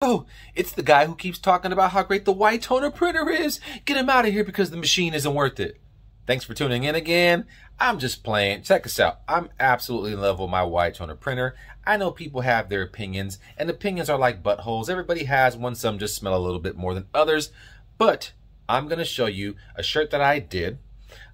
Oh, it's the guy who keeps talking about how great the white toner printer is. Get him out of here because the machine isn't worth it. Thanks for tuning in again. I'm just playing. Check us out. I'm absolutely in love with my white toner printer. I know people have their opinions, and opinions are like buttholes. Everybody has one. Some just smell a little bit more than others. But I'm going to show you a shirt that I did.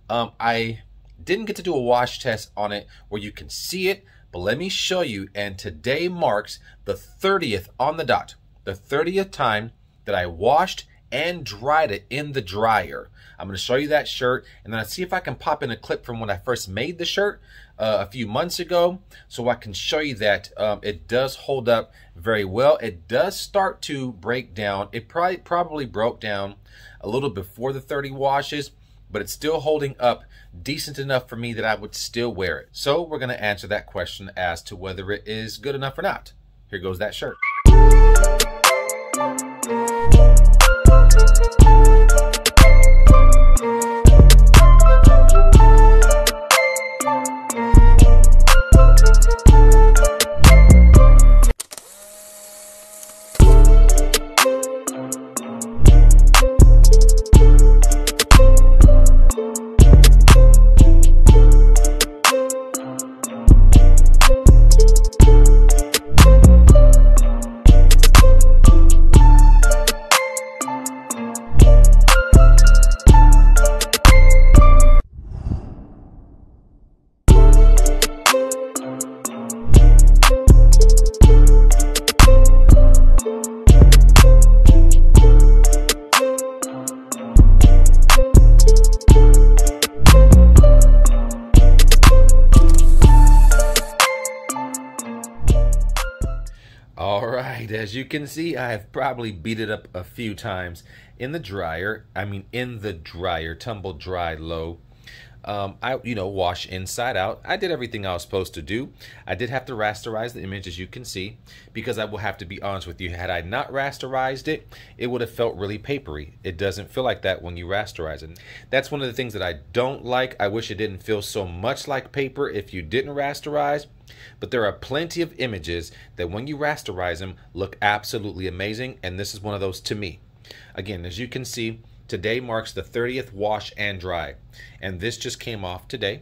I didn't get to do a wash test on it where you can see it, but let me show you. And today marks the 30th on the dot. The 30th time that I washed and dried it in the dryer. I'm going to show you that shirt, and then I'll see if I can pop in a clip from when I first made the shirt a few months ago, so I can show you that it does hold up very well. It does start to break down. It probably broke down a little before the 30 washes, but it's still holding up decent enough for me that I would still wear it. So we're going to answer that question as to whether it is good enough or not. Here goes that shirt. Alright, as you can see, I have probably beat it up a few times in the dryer. Tumble dry low. I wash inside out. I did everything I was supposed to do. I did have to rasterize the image, as you can see, because I will have to be honest with you. Had I not rasterized it, it would have felt really papery. It doesn't feel like that when you rasterize it. That's one of the things that I don't like. I wish it didn't feel so much like paper if you didn't rasterize. But there are plenty of images that when you rasterize them look absolutely amazing, and this is one of those to me. Again, as you can see, today marks the 30th wash and dry, and this just came off today.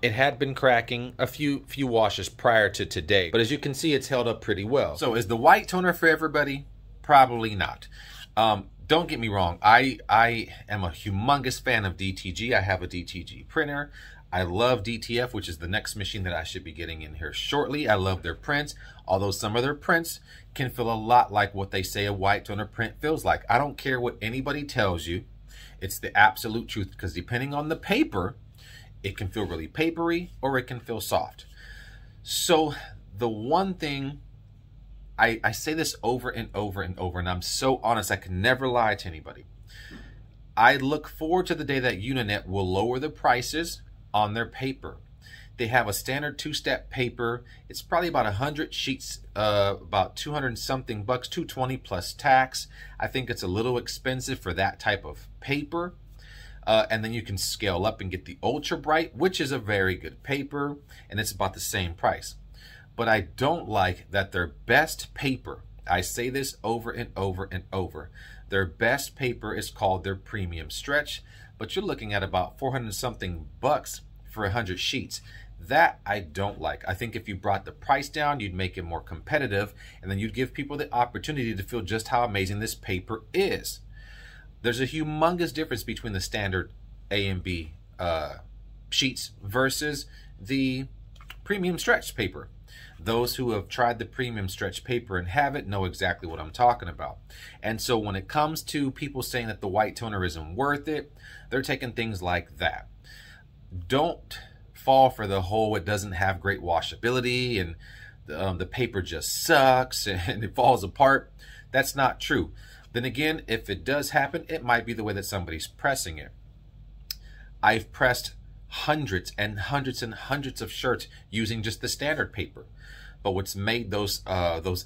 It had been cracking a few washes prior to today, but as you can see, it's held up pretty well. So is the white toner for everybody? Probably not. Don't get me wrong, I am a humongous fan of DTG. I have a DTG printer. I love DTF, which is the next machine that I should be getting in here shortly. I love their prints, although some of their prints can feel a lot like what they say a white toner print feels like. I don't care what anybody tells you. It's the absolute truth, because depending on the paper, it can feel really papery or it can feel soft. So the one thing, I say this over and over and over, and I'm so honest, I can never lie to anybody. I look forward to the day that Uninet will lower the prices on their paper. They have a standard two-step paper. It's probably about 100 sheets, about 200 and something bucks, 220 plus tax. I think it's a little expensive for that type of paper. And then you can scale up and get the Ultra Bright, which is a very good paper, and it's about the same price. But I don't like that their best paper, I say this over and over and over, their best paper is called their premium stretch, but you're looking at about 400 and something bucks for 100 sheets. That I don't like. I think if you brought the price down, you'd make it more competitive, and then you'd give people the opportunity to feel just how amazing this paper is. There's a humongous difference between the standard A and B sheets versus the premium stretch paper. Those who have tried the premium stretch paper and have it know exactly what I'm talking about. And so when it comes to people saying that the white toner isn't worth it, they're taking things like that. Don't fall for the whole it doesn't have great washability and the paper just sucks and it falls apart. That's not true. Then again, if it does happen, it might be the way that somebody's pressing it. I've pressed hundreds and hundreds and hundreds of shirts using just the standard paper. But what's made those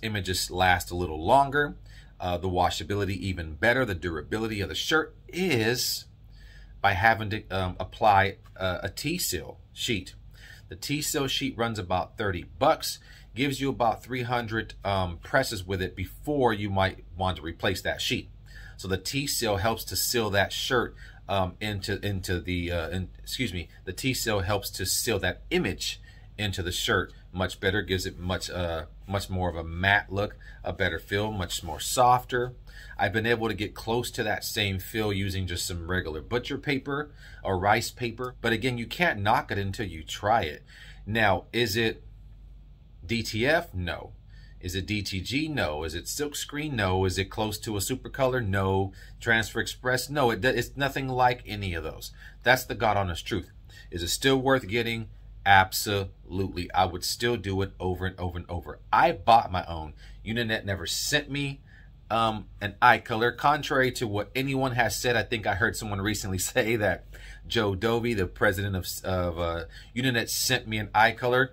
images last a little longer, the washability even better, the durability of the shirt is by having to apply a T-seal sheet. The T-seal sheet runs about 30 bucks. gives you about 300 presses with it before you might want to replace that sheet. So the T-seal helps to seal that shirt into the the T-seal helps to seal that image into the shirt much better, gives it much more of a matte look, a better feel, much more softer. I've been able to get close to that same feel using just some regular butcher paper or rice paper, but again, you can't knock it until you try it. Now, is it DTF? No. Is it DTG? No. Is it silkscreen? No. Is it close to a super color? No. Transfer Express? No. It's nothing like any of those. That's the God honest truth. Is it still worth getting? Absolutely. I would still do it over and over and over. I bought my own. Uninet never sent me an ICOLOR, contrary to what anyone has said. I think I heard someone recently say that Joe Dovey, the president of Uninet, sent me an ICOLOR.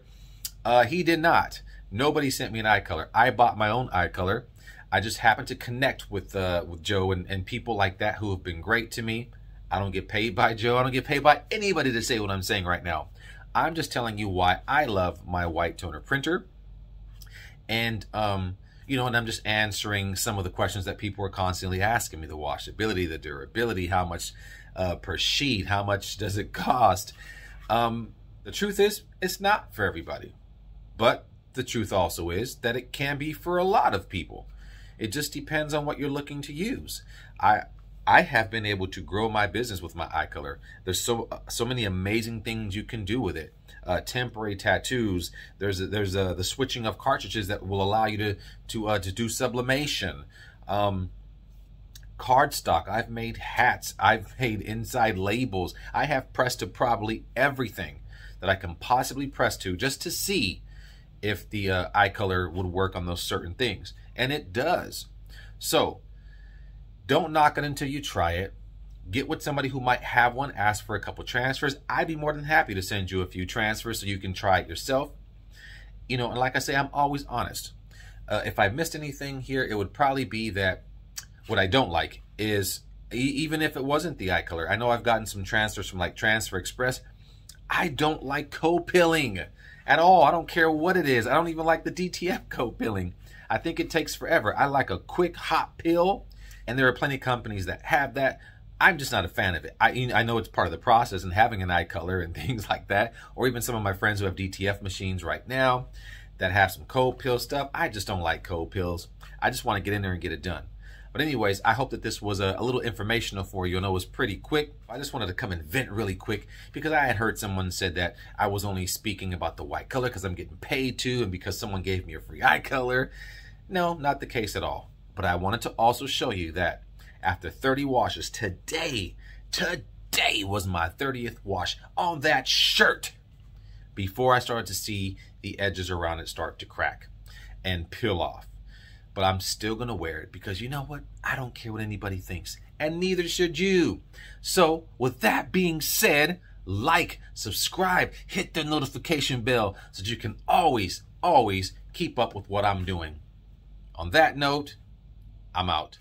He did not. Nobody sent me an ICOLOR. I bought my own ICOLOR. I just happened to connect with Joe and people like that who have been great to me. I don't get paid by Joe. I don't get paid by anybody to say what I'm saying right now. I'm just telling you why I love my white toner printer. And, you know, and I'm just answering some of the questions that people are constantly asking me. The washability, the durability, how much per sheet, how much does it cost? The truth is, it's not for everybody. But the truth also is that it can be for a lot of people. It just depends on what you're looking to use. I have been able to grow my business with my ICOLOR. There's so many amazing things you can do with it. Temporary tattoos. There's the switching of cartridges that will allow you to do sublimation. Cardstock. I've made hats. I've made inside labels. I have pressed to probably everything that I can possibly press to just to see if the ICOLOR would work on those certain things. And it does. So don't knock it until you try it. Get with somebody who might have one. Ask for a couple transfers. I'd be more than happy to send you a few transfers so you can try it yourself. You know, and like I say, I'm always honest. If I missed anything here, it would probably be that what I don't like is, even if it wasn't the ICOLOR, I know I've gotten some transfers from like Transfer Express. I don't like co-pilling at all. I don't care what it is. I don't even like the DTF co-pilling. I think it takes forever. I like a quick hot pill, and there are plenty of companies that have that. I'm just not a fan of it. I know it's part of the process, and having an ICOLOR and things like that, or even some of my friends who have DTF machines right now that have some cold pill stuff. I just don't like cold pills. I just want to get in there and get it done. But anyways, I hope that this was a little informational for you. I know it was pretty quick. I just wanted to come and vent really quick because I had heard someone said that I was only speaking about the white color because I'm getting paid to and because someone gave me a free ICOLOR. No, not the case at all. But I wanted to also show you that after 30 washes, today was my 30th wash on that shirt before I started to see the edges around it start to crack and peel off. But I'm still going to wear it because you know what? I don't care what anybody thinks, and neither should you. So with that being said, like, subscribe, hit the notification bell so that you can always keep up with what I'm doing. On that note, I'm out.